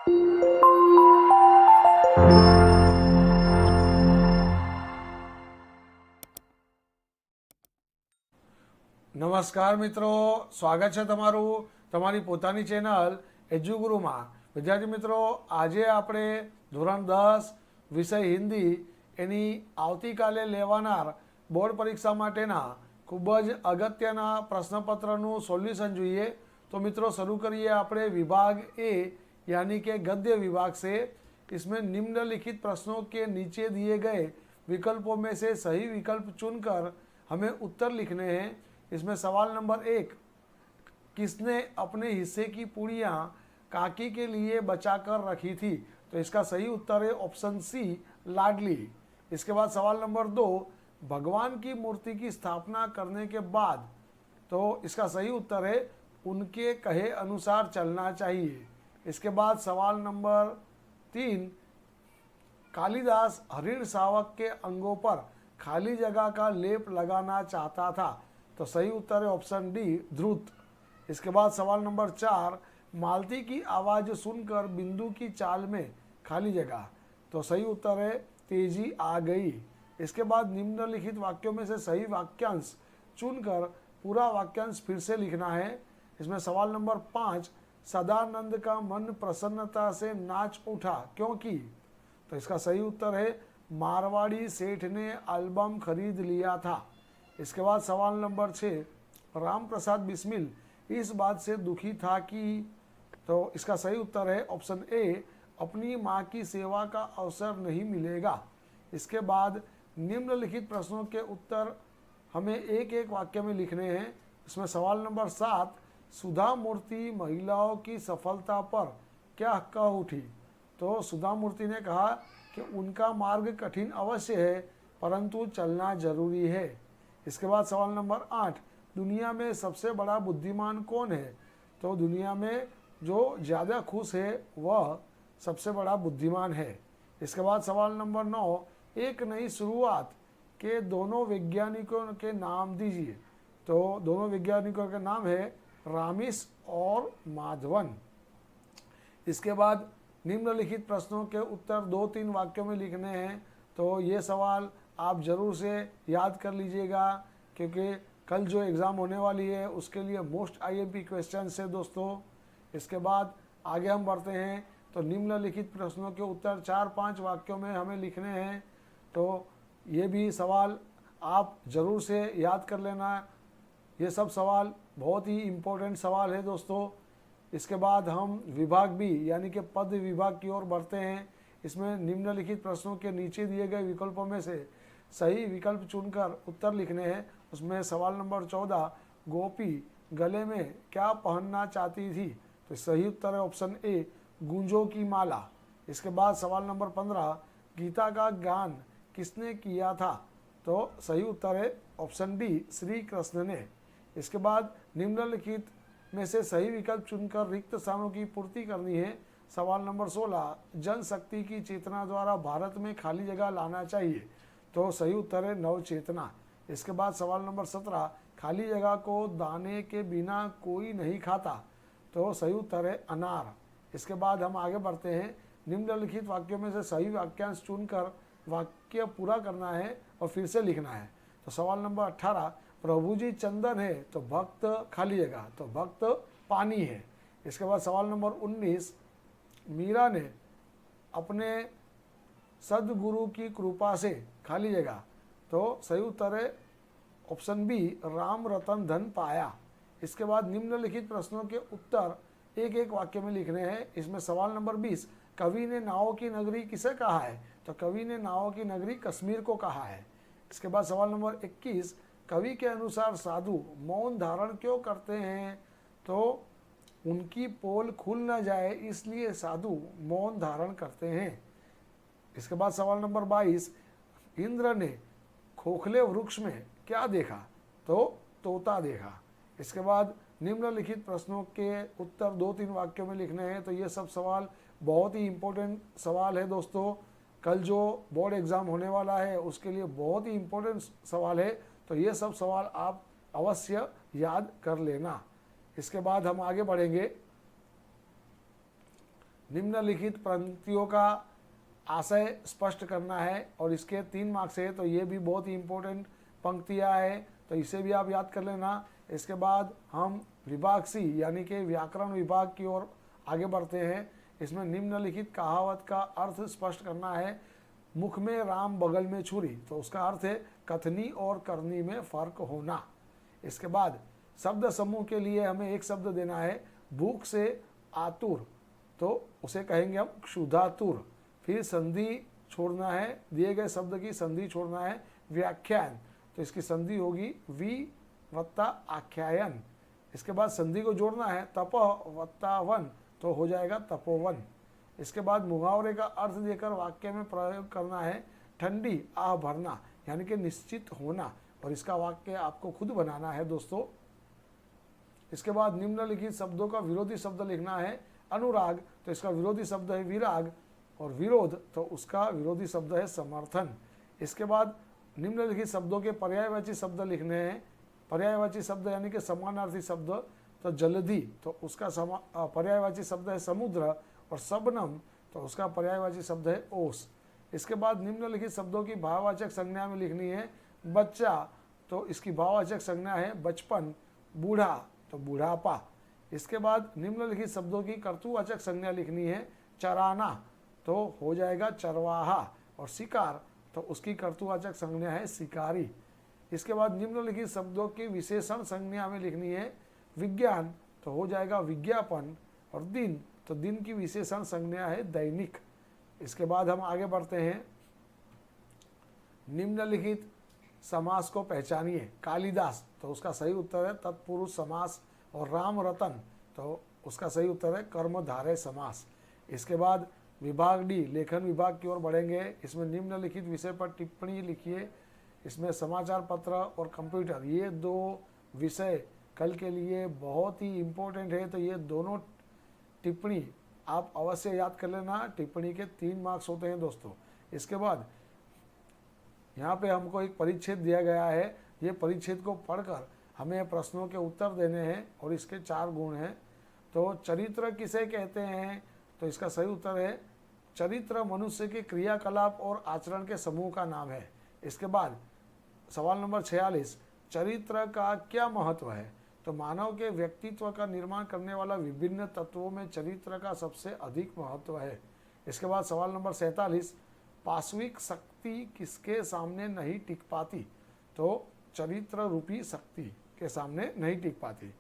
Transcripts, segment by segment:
નમસ્કાર મિત્રો, સ્વાગત છે તમારું તમારી પોતાની ચેનલ એજ્યુગુરુમાં। વિદ્યાર્થી મિત્રો, આજે આપણે ધોરણ 10 વિષય હિન્દી એની આવતીકાલે લેવાનાર બોર્ડ પરીક્ષા માટેના ખૂબ જ અગત્યના પ્રશ્નપત્રનું સોલ્યુશન જોઈએ। તો મિત્રો શરૂ કરીએ। આપણે विभाग ए यानी कि गद्य विभाग से। इसमें निम्नलिखित प्रश्नों के नीचे दिए गए विकल्पों में से सही विकल्प चुनकर हमें उत्तर लिखने हैं। इसमें सवाल नंबर 1, किसने अपने हिस्से की पूड़ियाँ काकी के लिए बचाकर रखी थी? तो इसका सही उत्तर है ऑप्शन सी, लाडली। इसके बाद सवाल नंबर 2, भगवान की मूर्ति की स्थापना करने के बाद, तो इसका सही उत्तर है उनके कहे अनुसार चलना चाहिए। इसके बाद सवाल नंबर 3, कालिदास हरिण शावक के अंगों पर खाली जगह का लेप लगाना चाहता था। तो सही उत्तर है ऑप्शन डी, ध्रुत। इसके बाद सवाल नंबर 4, मालती की आवाज़ सुनकर बिंदु की चाल में खाली जगह। तो सही उत्तर है तेजी आ गई। इसके बाद निम्नलिखित वाक्यों में से सही वाक्यांश चुनकर पूरा वाक्यांश फिर से लिखना है। इसमें सवाल नंबर 5, सदानंद का मन प्रसन्नता से नाच उठा क्योंकि? तो इसका सही उत्तर है मारवाड़ी सेठ ने एल्बम खरीद लिया था। इसके बाद सवाल नंबर 6, राम प्रसाद बिस्मिल इस बात से दुखी था कि? तो इसका सही उत्तर है ऑप्शन ए, अपनी माँ की सेवा का अवसर नहीं मिलेगा। इसके बाद निम्नलिखित प्रश्नों के उत्तर हमें एक एक वाक्य में लिखने हैं। इसमें सवाल नंबर 7, सुधा मूर्ति महिलाओं की सफलता पर क्या कह उठी? तो सुधा मूर्ति ने कहा कि उनका मार्ग कठिन अवश्य है परंतु चलना जरूरी है। इसके बाद सवाल नंबर 8, दुनिया में सबसे बड़ा बुद्धिमान कौन है? तो दुनिया में जो ज़्यादा खुश है वह सबसे बड़ा बुद्धिमान है। इसके बाद सवाल नंबर 9, एक नई शुरुआत के दोनों वैज्ञानिकों के नाम दीजिए। तो दोनों वैज्ञानिकों के नाम है रामिस और माधवन। इसके बाद निम्नलिखित प्रश्नों के उत्तर 2-3 वाक्यों में लिखने हैं। तो ये सवाल आप ज़रूर से याद कर लीजिएगा क्योंकि कल जो एग्ज़ाम होने वाली है उसके लिए मोस्ट आईएमपी क्वेश्चन है दोस्तों। इसके बाद आगे हम बढ़ते हैं। तो निम्नलिखित प्रश्नों के उत्तर 4-5 वाक्यों में हमें लिखने हैं। तो ये भी सवाल आप ज़रूर से याद कर लेना। ये सब सवाल बहुत ही इम्पोर्टेंट सवाल है दोस्तों। इसके बाद हम विभाग बी यानी कि पद विभाग की ओर बढ़ते हैं। इसमें निम्नलिखित प्रश्नों के नीचे दिए गए विकल्पों में से सही विकल्प चुनकर उत्तर लिखने हैं। उसमें सवाल नंबर 14, गोपी गले में क्या पहनना चाहती थी? तो सही उत्तर है ऑप्शन ए, गूंजों की माला। इसके बाद सवाल नंबर 15, गीता का गान किसने किया था? तो सही उत्तर है ऑप्शन डी, श्री कृष्ण ने। इसके बाद निम्नलिखित में से सही विकल्प चुनकर रिक्त स्थानों की पूर्ति करनी है। सवाल नंबर 16, जनशक्ति की चेतना द्वारा भारत में खाली जगह लाना चाहिए। तो सही उत्तर है नवचेतना। इसके बाद सवाल नंबर 17, खाली जगह को दाने के बिना कोई नहीं खाता। तो सही उत्तर है अनार। इसके बाद हम आगे बढ़ते हैं। निम्नलिखित वाक्यों में से सही वाक्यांश चुनकर वाक्य पूरा करना है और फिर से लिखना है। तो सवाल नंबर 18, प्रभु जी चंदन है तो भक्त खाली जगह, तो भक्त पानी है। इसके बाद सवाल नंबर 19, मीरा ने अपने सदगुरु की कृपा से खाली जगह। तो सही उत्तर है ऑप्शन बी, राम रतन धन पाया। इसके बाद निम्नलिखित प्रश्नों के उत्तर एक एक वाक्य में लिखने हैं। इसमें सवाल नंबर 20, कवि ने नावों की नगरी किसे कहा है? तो कवि ने नावों की नगरी कश्मीर को कहा है। इसके बाद सवाल नंबर 21, कवि के अनुसार साधु मौन धारण क्यों करते हैं? तो उनकी पोल खुल न जाए इसलिए साधु मौन धारण करते हैं। इसके बाद सवाल नंबर 22, इंद्र ने खोखले वृक्ष में क्या देखा? तो तोता देखा। इसके बाद निम्नलिखित प्रश्नों के उत्तर 2-3 वाक्यों में लिखने हैं। तो ये सब सवाल बहुत ही इम्पोर्टेंट सवाल है दोस्तों। कल जो बोर्ड एग्ज़ाम होने वाला है उसके लिए बहुत ही इम्पोर्टेंट सवाल है। तो ये सब सवाल आप अवश्य याद कर लेना। इसके बाद हम आगे बढ़ेंगे। निम्नलिखित पंक्तियों का आशय स्पष्ट करना है और इसके 3 मार्क्स है, तो ये भी बहुत ही इम्पोर्टेंट पंक्तियाँ है, तो इसे भी आप याद कर लेना। इसके बाद हम विभाग सी यानी कि व्याकरण विभाग की ओर आगे बढ़ते हैं। इसमें निम्नलिखित कहावत का अर्थ स्पष्ट करना है। मुख में राम बगल में छुरी, तो उसका अर्थ है कथनी और करनी में फर्क होना। इसके बाद शब्द समूह के लिए हमें एक शब्द देना है, भूख से आतुर, तो उसे कहेंगे हम क्षुधातुर। फिर संधि छोड़ना है, दिए गए शब्द की संधि छोड़ना है, व्याख्यान, तो इसकी संधि होगी वि वत्ता आख्यायन। इसके बाद संधि को जोड़ना है, तप वत्ता वन, तो हो जाएगा तपोवन। इसके बाद मुहावरे का अर्थ देकर वाक्य में प्रयोग करना है, ठंडी आह भरना, यानी कि निश्चित होना, और इसका वाक्य आपको खुद बनाना है दोस्तों। इसके बाद निम्नलिखित शब्दों का विरोधी शब्द लिखना है, अनुराग, तो इसका विरोधी शब्द है विराग, और विरोध, तो उसका विरोधी शब्द है समर्थन। इसके बाद निम्नलिखित शब्दों के पर्यायवाची शब्द लिखने हैं। पर्यायवाची शब्द यानी कि समानार्थी शब्द, तो जल्दी, तो उसका पर्यायवाची शब्द है समुद्र, और सबनम, तो उसका पर्यायवाची शब्द है ओस। इसके बाद निम्नलिखित शब्दों की भाववाचक संज्ञा में लिखनी है, बच्चा, तो इसकी भाववाचक संज्ञा है बचपन, बूढ़ा, तो बुढ़ापा। इसके बाद निम्नलिखित शब्दों की कर्तुवाचक संज्ञा लिखनी है, चराना, तो हो जाएगा चरवाहा, और शिकार, तो उसकी कर्तुवाचक संज्ञा है शिकारी। इसके बाद निम्नलिखित शब्दों की विशेषण संज्ञा में लिखनी है, विज्ञान, तो हो जाएगा विज्ञापन, और दिन, तो दिन की विशेषण संज्ञा है दैनिक। इसके बाद हम आगे बढ़ते हैं, निम्नलिखित समास को पहचानिए। कालिदास, तो उसका सही उत्तर है तत्पुरुष समास, और राम रतन, तो उसका सही उत्तर है कर्मधारय समास। इसके बाद विभाग डी, लेखन विभाग की ओर बढ़ेंगे। इसमें निम्नलिखित विषय पर टिप्पणी लिखिए। इसमें समाचार पत्र और कंप्यूटर, ये 2 विषय कल के लिए बहुत ही इम्पोर्टेंट है, तो ये दोनों टिप्पणी आप अवश्य याद कर लेना। टिप्पणी के 3 मार्क्स होते हैं दोस्तों। इसके बाद यहाँ पे हमको एक परिच्छेद दिया गया है, ये परिच्छेद को पढ़कर हमें प्रश्नों के उत्तर देने हैं, और इसके 4 गुण हैं। तो चरित्र किसे कहते हैं, तो इसका सही उत्तर है चरित्र मनुष्य के क्रियाकलाप और आचरण के समूह का नाम है। इसके बाद सवाल नंबर 46, चरित्र का क्या महत्व है, तो मानव के व्यक्तित्व का निर्माण करने वाला विभिन्न तत्वों में चरित्र का सबसे अधिक महत्व है। इसके बाद सवाल नंबर 47, पाश्विक शक्ति किसके सामने नहीं टिक पाती, तो चरित्र रूपी शक्ति के सामने नहीं टिक पाती।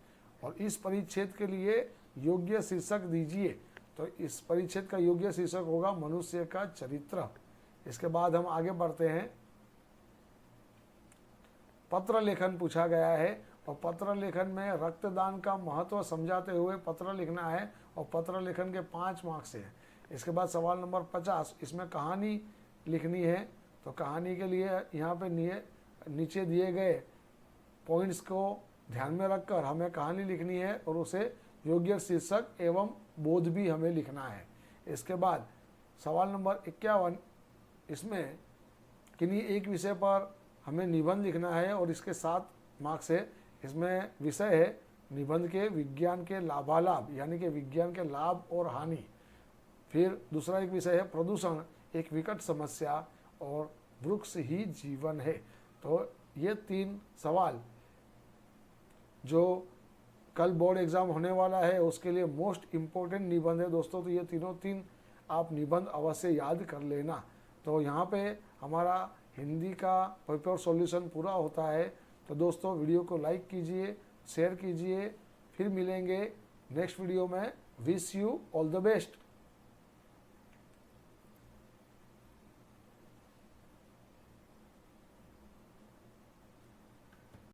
और इस परिच्छेद के लिए योग्य शीर्षक दीजिए, तो इस परिच्छेद का योग्य शीर्षक होगा मनुष्य का चरित्र। इसके बाद हम आगे बढ़ते हैं, पत्र लेखन पूछा गया है, और पत्र लेखन में रक्तदान का महत्व समझाते हुए पत्र लिखना है, और पत्र लेखन के 5 मार्क्स हैं। इसके बाद सवाल नंबर 50, इसमें कहानी लिखनी है, तो कहानी के लिए यहाँ पे नीचे दिए गए पॉइंट्स को ध्यान में रखकर हमें कहानी लिखनी है, और उसे योग्य शीर्षक एवं बोध भी हमें लिखना है। इसके बाद सवाल नंबर 51, इसमें किन्हीं एक विषय पर हमें निबंध लिखना है, और इसके 7 मार्क्स है। इसमें विषय है निबंध के विज्ञान के लाभालाभ, यानी कि विज्ञान के लाभ और हानि। फिर दूसरा एक विषय है प्रदूषण, एक विकट समस्या, और वृक्ष ही जीवन है। तो ये 3 सवाल जो कल बोर्ड एग्जाम होने वाला है उसके लिए मोस्ट इम्पोर्टेंट निबंध है दोस्तों। तो ये तीनों 3 आप निबंध अवश्य याद कर लेना। तो यहाँ पे हमारा हिंदी का पेपर सॉल्यूशन पूरा होता है। तो दोस्तों वीडियो को लाइक कीजिए, शेयर कीजिए, फिर मिलेंगे नेक्स्ट वीडियो में। Wish you all the best.